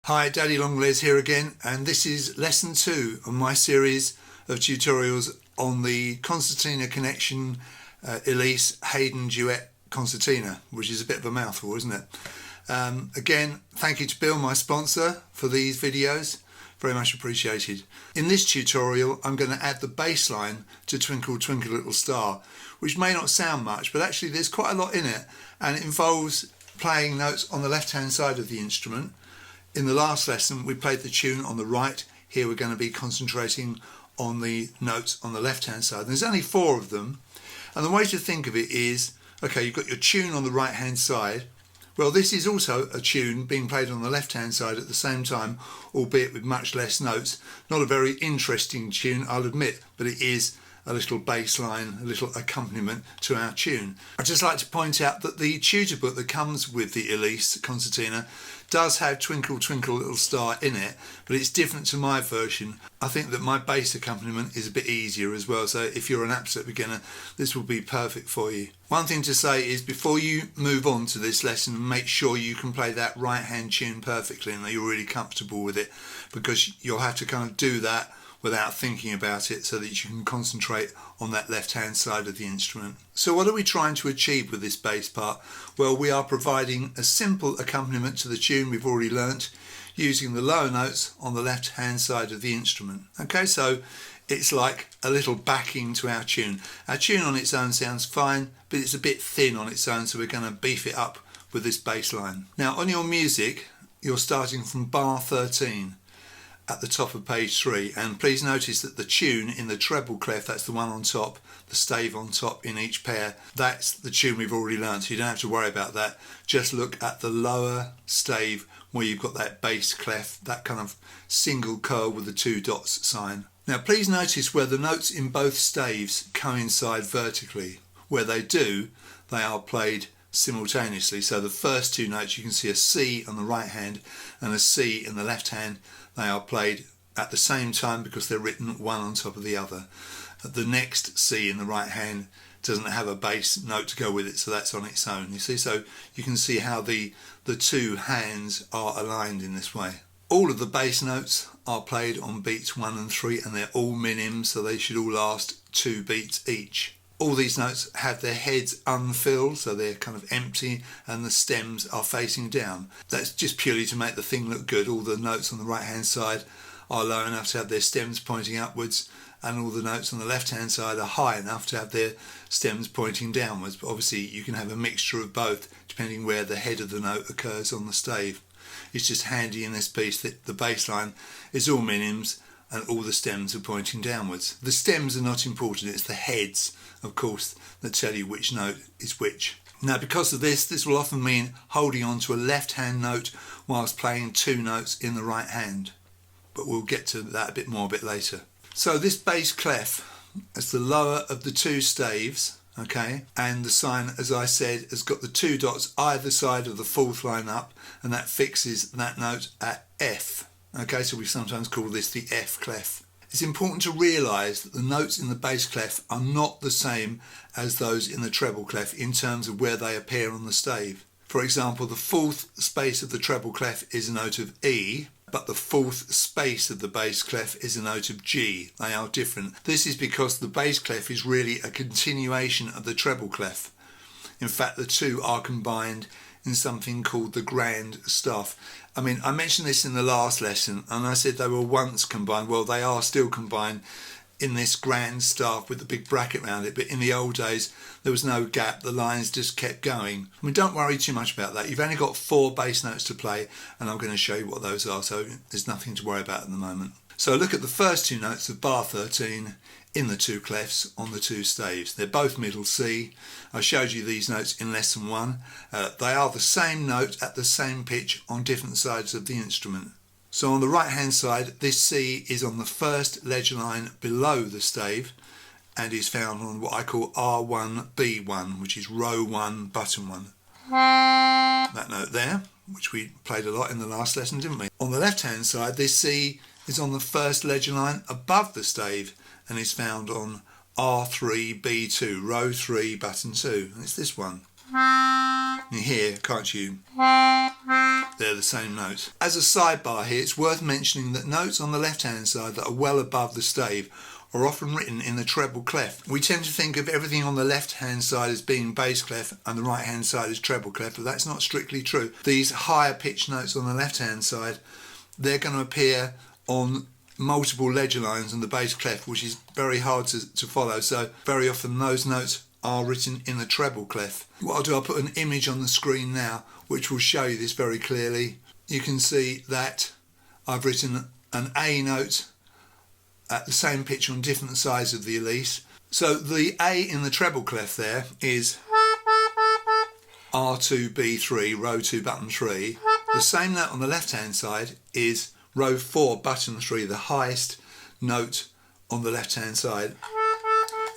Hi, Daddy Longlegs here again, and this is lesson 2 of my series of tutorials on the Concertina Connection Elise Hayden Duet Concertina, which is a bit of a mouthful, isn't it? Again, thank you to Bill, my sponsor, for these videos. Very much appreciated. In this tutorial, I'm going to add the bass line to Twinkle, Twinkle Little Star, which may not sound much, but actually there's quite a lot in it, and it involves playing notes on the left-hand side of the instrument. In the last lesson we played the tune on the right. Here we're going to be concentrating on the notes on the left hand side. There's only 4 of them, and the way to think of it is, okay, you've got your tune on the right hand side. Well, this is also a tune being played on the left hand side at the same time, albeit with much less notes. Not a very interesting tune, I'll admit, but it is a little bass line, a little accompaniment to our tune. I'd just like to point out that the tutor book that comes with the Elise Concertina does have Twinkle Twinkle Little Star in it, but it's different to my version. I think that my bass accompaniment is a bit easier as well, so if you're an absolute beginner, this will be perfect for you. One thing to say is, before you move on to this lesson, make sure you can play that right hand tune perfectly and that you're really comfortable with it, because you'll have to kind of do that without thinking about it so that you can concentrate on that left hand side of the instrument. So what are we trying to achieve with this bass part? Well, we are providing a simple accompaniment to the tune we've already learnt, using the lower notes on the left hand side of the instrument. Okay, so it's like a little backing to our tune. Our tune on its own sounds fine, but it's a bit thin on its own, so we're going to beef it up with this bass line. Now on your music, you're starting from bar 13 at the top of page 3, and please notice that the tune in the treble clef, that's the one on top, the stave on top in each pair, that's the tune we've already learned, so you don't have to worry about that. Just look at the lower stave where you've got that bass clef, that kind of single curl with the 2 dots sign. Now please notice where the notes in both staves coincide vertically. Where they do, they are played simultaneously. So the first 2 notes, you can see a C on the right hand and a C in the left hand. They are played at the same time because they're written one on top of the other. The next C in the right hand doesn't have a bass note to go with it, so that's on its own. You see, so you can see how the 2 hands are aligned in this way. All of the bass notes are played on beats 1 and 3, and they're all minims, so they should all last 2 beats each. All these notes have their heads unfilled, so they're kind of empty, and the stems are facing down. That's just purely to make the thing look good. All the notes on the right hand side are low enough to have their stems pointing upwards, and all the notes on the left hand side are high enough to have their stems pointing downwards. But obviously you can have a mixture of both depending where the head of the note occurs on the stave. It's just handy in this piece that the bass line is all minims and all the stems are pointing downwards. The stems are not important, it's the heads, of course, that tell you which note is which. Now because of this will often mean holding on to a left hand note whilst playing 2 notes in the right hand. But we'll get to that a bit more a bit later. So this bass clef is the lower of the 2 staves, okay, and the sign, as I said, has got the 2 dots either side of the 4th line up, and that fixes that note at F. Okay, so we sometimes call this the F clef. It's important to realise that the notes in the bass clef are not the same as those in the treble clef in terms of where they appear on the stave. For example, the 4th space of the treble clef is a note of E, but the 4th space of the bass clef is a note of G. They are different. This is because the bass clef is really a continuation of the treble clef. In fact, the 2 are combined in something called the grand staff. I mean, I mentioned this in the last lesson and I said they were once combined. Well, they are still combined in this grand staff with the big bracket around it, but in the old days there was no gap, the lines just kept going. I mean, don't worry too much about that. You've only got 4 bass notes to play and I'm going to show you what those are, so there's nothing to worry about at the moment. So look at the first two notes of bar 13 in the two clefs on the two staves. They're both middle C. I showed you these notes in lesson 1. They are the same note at the same pitch on different sides of the instrument. So on the right hand side, this C is on the first ledger line below the stave and is found on what I call R1, B1, which is row 1, button 1. That note there, which we played a lot in the last lesson, didn't we? On the left hand side, this C is on the first ledger line above the stave and is found on R3, B2, row 3, button 2. And it's this one. You hear, can't you? They're the same notes. As a sidebar here, it's worth mentioning that notes on the left hand side that are well above the stave are often written in the treble clef. We tend to think of everything on the left hand side as being bass clef and the right hand side as treble clef, but that's not strictly true. These higher pitched notes on the left hand side, they're going to appear on multiple ledger lines on the bass clef, which is very hard to follow, so very often those notes are written in the treble clef. What I'll do, I'll put an image on the screen now which will show you this very clearly. You can see that I've written an A note at the same pitch on different sides of the Elise. So the A in the treble clef there is R2, B3, row 2, button 3. The same note on the left hand side is row 4, button 3, the highest note on the left hand side.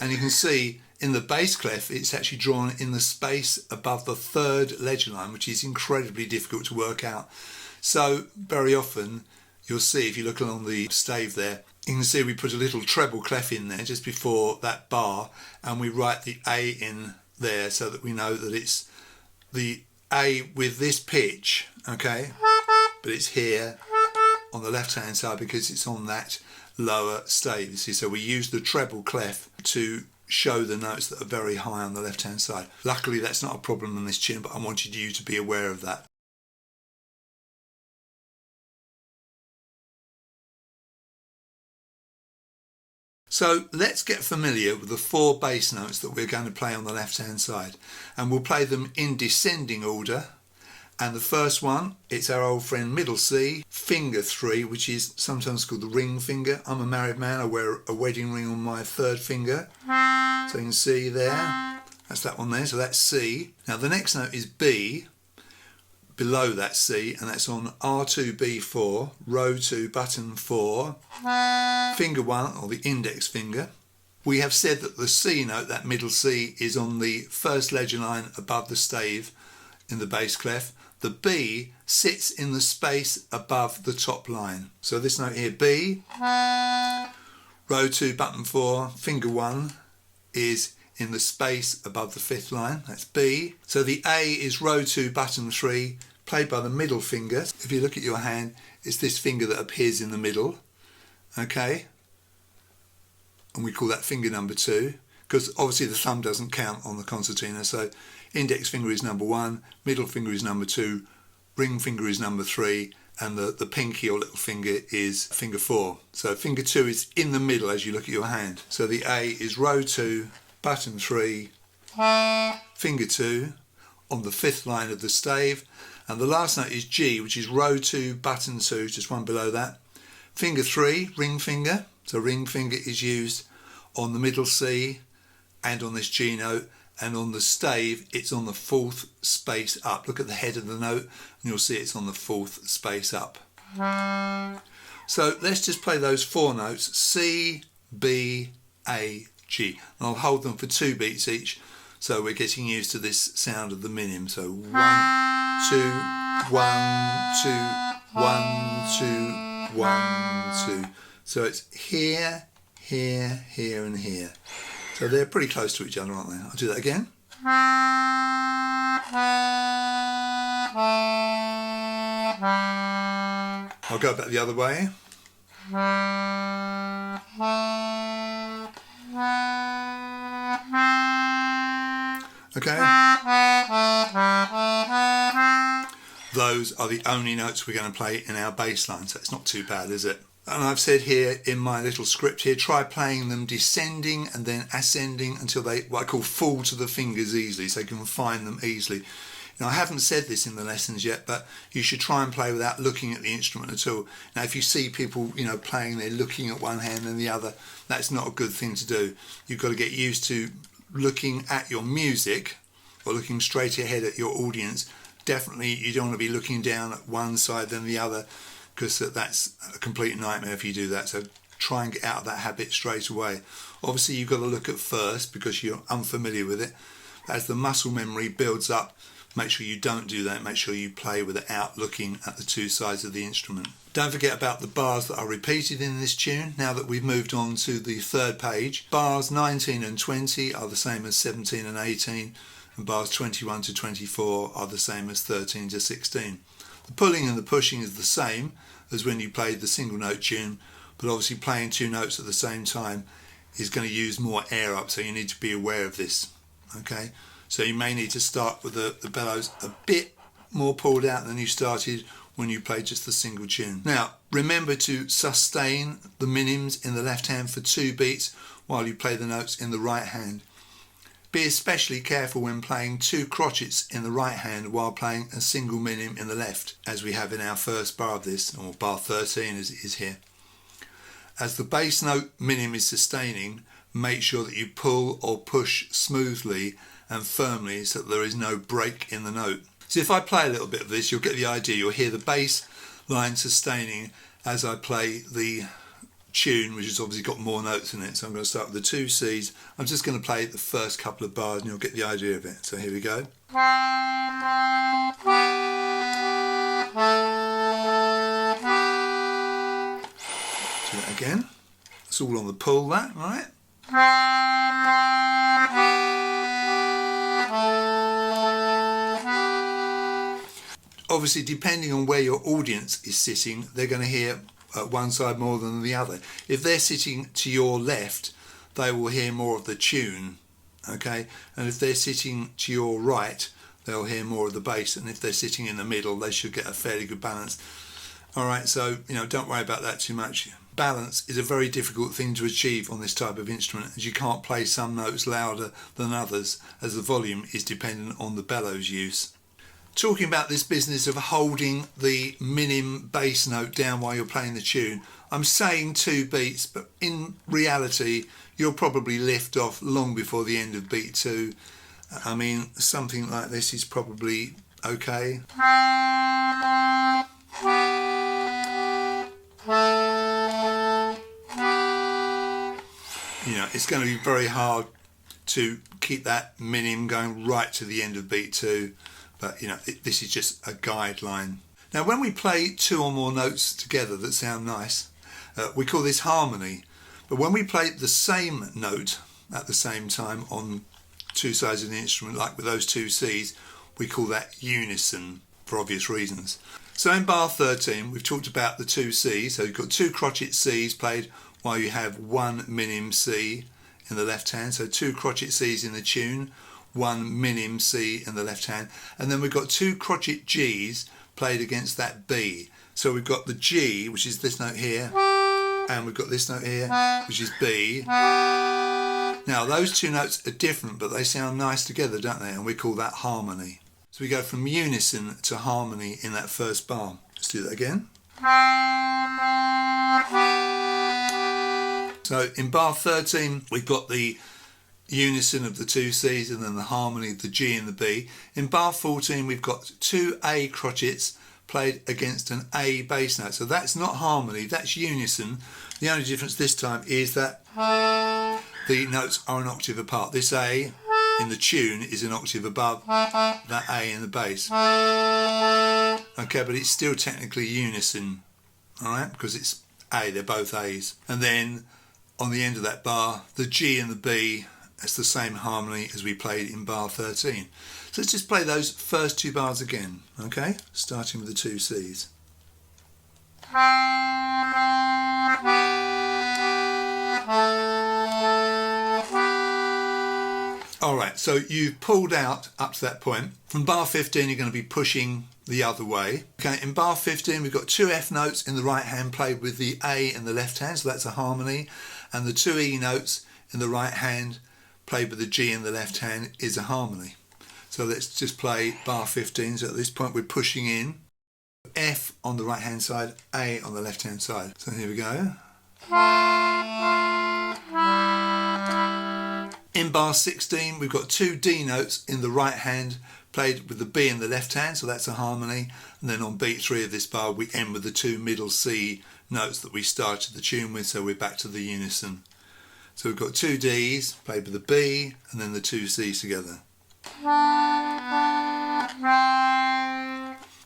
And you can see in the bass clef it's actually drawn in the space above the third ledger line, which is incredibly difficult to work out. So very often you'll see, if you look along the stave there, you can see we put a little treble clef in there just before that bar, and we write the A in there so that we know that it's the A with this pitch, okay, but it's here on the left hand side because it's on that lower stave, you see. So we use the treble clef to show the notes that are very high on the left hand side. Luckily that's not a problem on this tune, but I wanted you to be aware of that. So let's get familiar with the 4 bass notes that we're going to play on the left hand side, and we'll play them in descending order. And the first one, it's our old friend middle C, finger 3, which is sometimes called the ring finger. I'm a married man, I wear a wedding ring on my 3rd finger. So you can see there, that's that one there, so that's C. Now the next note is B, below that C, and that's on R2, B4, row 2, button 4, finger 1, or the index finger. We have said that the C note, that middle C, is on the first ledger line above the stave in the bass clef. The B sits in the space above the top line. So this note here, B, row 2, button 4, finger 1 is in the space above the 5th line, that's B. So the A is row 2, button 3, played by the middle finger. If you look at your hand, it's this finger that appears in the middle, okay? And we call that finger number 2, because obviously the thumb doesn't count on the concertina, so index finger is number 1, middle finger is number 2, ring finger is number 3, and the pinky or little finger is finger 4. So finger 2 is in the middle as you look at your hand. So the A is row 2, button 3, finger 2 on the 5th line of the stave, and the last note is G, which is row 2, button 2, just one below that, finger 3, ring finger. So ring finger is used on the middle C and on this G note, and on the stave it's on the 4th space up. Look at the head of the note and you'll see it's on the 4th space up. So let's just play those 4 notes, C, B, A, G, and I'll hold them for 2 beats each, so we're getting used to this sound of the minim. So 1, 2, 1, 2, 1, 2, 1, 2. So it's here, here, here and here. So they're pretty close to each other, aren't they? I'll do that again. I'll go back the other way. Okay. Those are the only notes we're going to play in our bass line, so it's not too bad, is it? And I've said here in my little script here, try playing them descending and then ascending until they, what I call, fall to the fingers easily, so you can find them easily. Now, I haven't said this in the lessons yet, but you should try and play without looking at the instrument at all. Now, if you see people, playing, they're looking at one hand and the other, that's not a good thing to do. You've got to get used to looking at your music or looking straight ahead at your audience. Definitely, you don't want to be looking down at one side than the other, because that's a complete nightmare if you do that. So try and get out of that habit straight away. Obviously, you've got to look at first because you're unfamiliar with it. As the muscle memory builds up, make sure you don't do that. Make sure you play without looking at the two sides of the instrument. Don't forget about the bars that are repeated in this tune. Now that we've moved on to the third page, bars 19 and 20 are the same as 17 and 18, and bars 21 to 24 are the same as 13 to 16. The pulling and the pushing is the same as when you played the single note tune, but obviously playing two notes at the same time is going to use more air up, so you need to be aware of this. Okay, so you may need to start with the bellows a bit more pulled out than you started when you played just the single tune. Now, remember to sustain the minims in the left hand for 2 beats while you play the notes in the right hand. Be especially careful when playing 2 crotchets in the right hand while playing a single minim in the left, as we have in our first bar of this, or bar 13 as it is here. As the bass note minim is sustaining, make sure that you pull or push smoothly and firmly so that there is no break in the note. So if I play a little bit of this, you'll get the idea. You'll hear the bass line sustaining as I play the tune, which has obviously got more notes in it. So I'm going to start with the 2 C's. I'm just going to play the first couple of bars and you'll get the idea of it. So here we go. Do that again. It's all on the pull, that, right? Obviously, depending on where your audience is sitting, they're going to hear one side more than the other. If they're sitting to your left, they will hear more of the tune, okay? And if they're sitting to your right, they'll hear more of the bass. And if they're sitting in the middle, they should get a fairly good balance. All right, so, don't worry about that too much. Balance is a very difficult thing to achieve on this type of instrument, as you can't play some notes louder than others, as the volume is dependent on the bellows use. Talking about this business of holding the minim bass note down while you're playing the tune, I'm saying 2 beats, but in reality you'll probably lift off long before the end of beat 2. I mean, something like this is probably okay. It's going to be very hard to keep that minim going right to the end of beat 2. But this is just a guideline. Now, when we play 2 or more notes together that sound nice, we call this harmony. But when we play the same note at the same time on 2 sides of the instrument, like with those 2 C's, we call that unison, for obvious reasons. So in bar 13, we've talked about the 2 C's. So you've got 2 crotchet C's played while you have 1 minim C in the left hand. So 2 crotchet C's in the tune, 1 minim C in the left hand, and then we've got 2 crotchet G's played against that B. So we've got the G, which is this note here, and we've got this note here, which is B. Now those 2 notes are different, but they sound nice together, don't they? And we call that harmony. So we go from unison to harmony in that first bar. Let's do that again. So in bar 13, we've got the unison of the 2 C's and then the harmony of the G and the B. In bar 14, we've got 2 A crotchets played against an A bass note. So that's not harmony, that's unison. The only difference this time is that the notes are an octave apart. This A in the tune is an octave above that A in the bass. Okay, but it's still technically unison, alright, because it's A, they're both A's. And then on the end of that bar, the G and the B, that's the same harmony as we played in bar 13. So let's just play those first 2 bars again, okay? Starting with the 2 C's. Alright, so you've pulled out up to that point. From bar 15 you're going to be pushing the other way. Okay, in bar 15 we've got 2 F notes in the right hand played with the A in the left hand, so that's a harmony, and the 2 E notes in the right hand played with the G in the left hand is a harmony. So let's just play bar 15. So at this point we're pushing in. F on the right hand side, A on the left hand side. So here we go. In bar 16 we've got 2 D notes in the right hand played with the B in the left hand, so that's a harmony. And then on beat 3 of this bar we end with the 2 middle C notes that we started the tune with, so we're back to the unison. So we've got 2 Ds played with the B and then the 2 Cs together.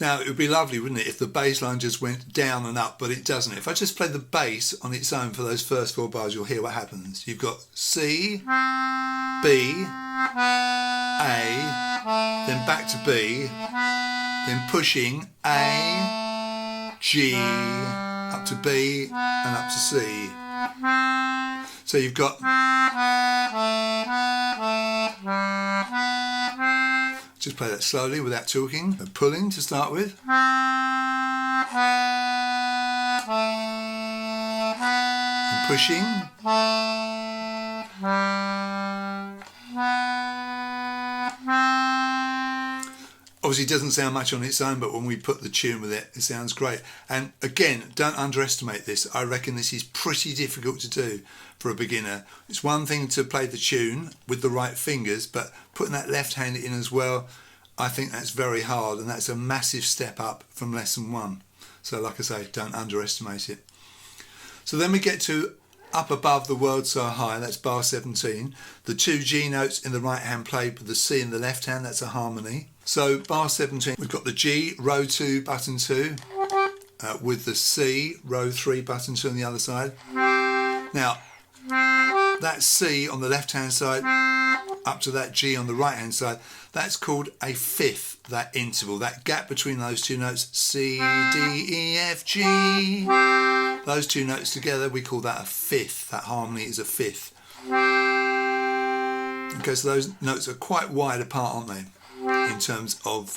Now it would be lovely, wouldn't it, if the bass line just went down and up, but it doesn't. If I just play the bass on its own for those first 4 bars, you'll hear what happens. You've got C, B, A, then back to B, then pushing A, G, up to B and up to C. So you've got, just play that slowly without talking. So pulling to start with. And pushing. Obviously it doesn't sound much on its own, but when we put the tune with it, it sounds great. And again, don't underestimate this. I reckon this is pretty difficult to do for a beginner. It's one thing to play the tune with the right fingers, but putting that left hand in as well, I think that's very hard, and that's a massive step up from lesson 1. So like I say, don't underestimate it. So then we get to up above the world so high, that's bar 17. The 2 G notes in the right hand played with the C in the left hand, that's a harmony. So bar 17, we've got the G, row 2, button 2, with the C, row 3, button 2 on the other side. Now, that C on the left hand side, up to that G on the right hand side, that's called a fifth, that interval, that gap between those 2 notes, C, D, E, F, G. Those 2 notes together, we call that a fifth. That harmony is a fifth. Okay, so those notes are quite wide apart, aren't they, in terms of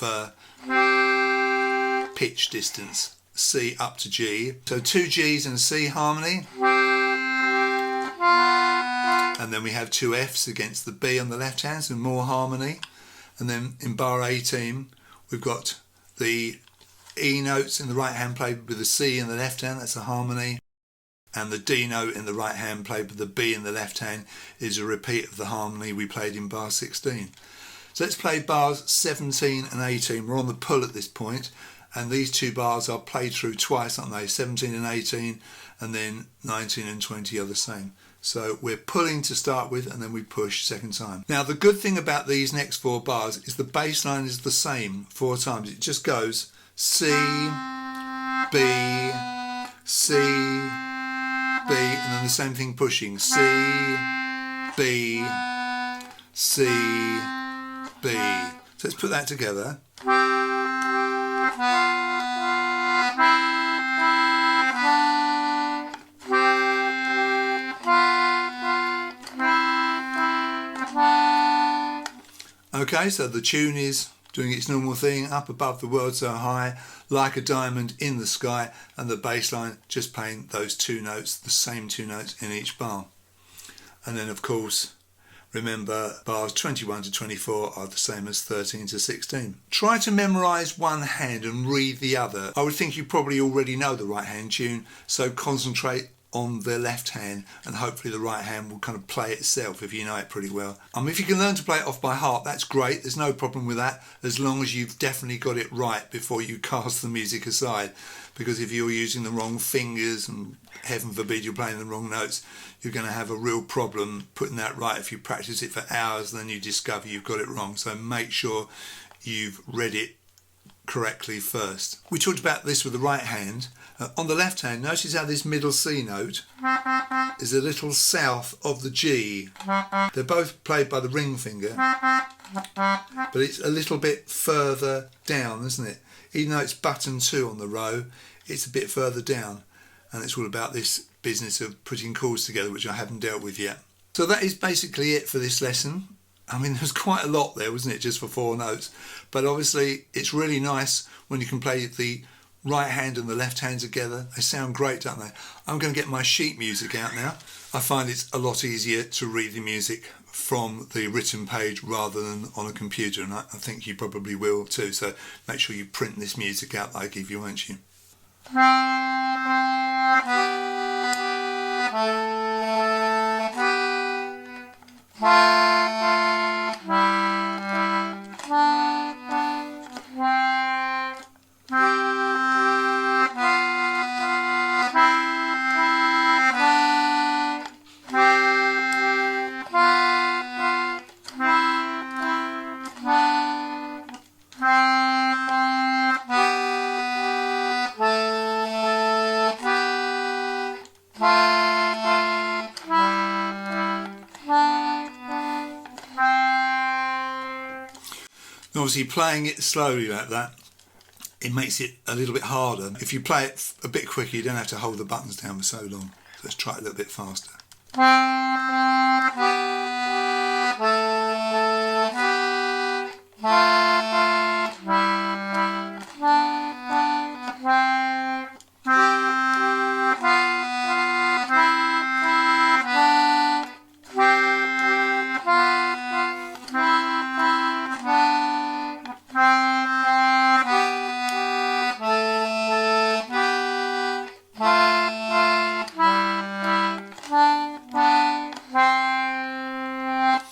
pitch distance, C up to G. So 2 Gs and C harmony. And then we have 2 Fs against the B on the left hand, so more harmony. And then in bar 18, we've got the E notes in the right hand played with the C in the left hand, that's a harmony. And the D note in the right hand played with the B in the left hand is a repeat of the harmony we played in bar 16. So let's play bars 17 and 18. We're on the pull at this point, and these 2 bars are played through twice, aren't they? 17 and 18, and then 19 and 20 are the same. So we're pulling to start with, and then we push second time. Now the good thing about these next 4 bars is the bass line is the same 4 times. It just goes C, B, C, B, and then the same thing pushing C, B, C, B. So let's put that together. Okay, so the tune is doing its normal thing, up above the world so high, like a diamond in the sky, and the bass line just playing those 2 notes, the same 2 notes in each bar. And then of course, remember bars 21 to 24 are the same as 13 to 16. Try to memorise one hand and read the other. I would think you probably already know the right hand tune, so concentrate on the left hand, and hopefully the right hand will kind of play itself if you know it pretty well. If you can learn to play it off by heart, that's great. There's no problem with that, as long as you've definitely got it right before you cast the music aside. Because if you're using the wrong fingers, and heaven forbid you're playing the wrong notes, you're going to have a real problem putting that right. If you practice it for hours, then you discover you've got it wrong. So make sure you've read it correctly first. We talked about this with the right hand. On the left hand, notice how this middle C note is a little south of the G. They're both played by the ring finger, but it's a little bit further down, isn't it? Even though it's button 2 on the row, it's a bit further down, and it's all about this business of putting chords together, which I haven't dealt with yet. So that is basically it for this lesson. There's quite a lot there, wasn't it, just for 4 notes? But obviously it's really nice when you can play the right hand and the left hand together. They sound great, don't they? I'm going to get my sheet music out now, I find it's a lot easier to read the music from the written page rather than on a computer, and I think you probably will too, so make sure you print this music out that I give you, won't you? Obviously, playing it slowly like that, it makes it a little bit harder. If you play it a bit quicker, you don't have to hold the buttons down for so long. So let's try it a little bit faster.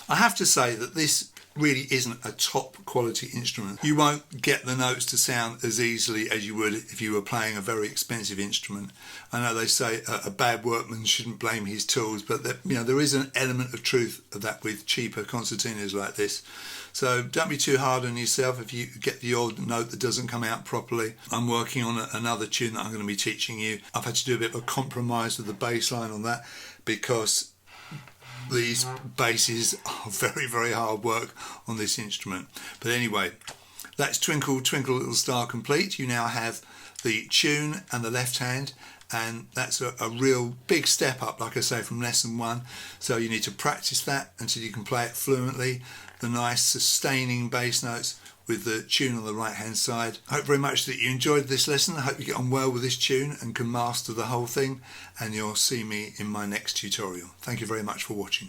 I have to say that this really isn't a top quality instrument. You won't get the notes to sound as easily as you would if you were playing a very expensive instrument. I know they say a bad workman shouldn't blame his tools, but there is an element of truth of that with cheaper concertinas like this. So don't be too hard on yourself if you get the odd note that doesn't come out properly. I'm working on another tune that I'm going to be teaching you. I've had to do a bit of a compromise with the bass line on that because these basses are very, very hard work on this instrument. But anyway, that's Twinkle, Twinkle Little Star complete. You now have the tune and the left hand, and that's a real big step up, like I say, from lesson 1. So you need to practice that until you can play it fluently, the nice sustaining bass notes with the tune on the right hand side. I hope very much that you enjoyed this lesson. I hope you get on well with this tune and can master the whole thing, and you'll see me in my next tutorial. Thank you very much for watching.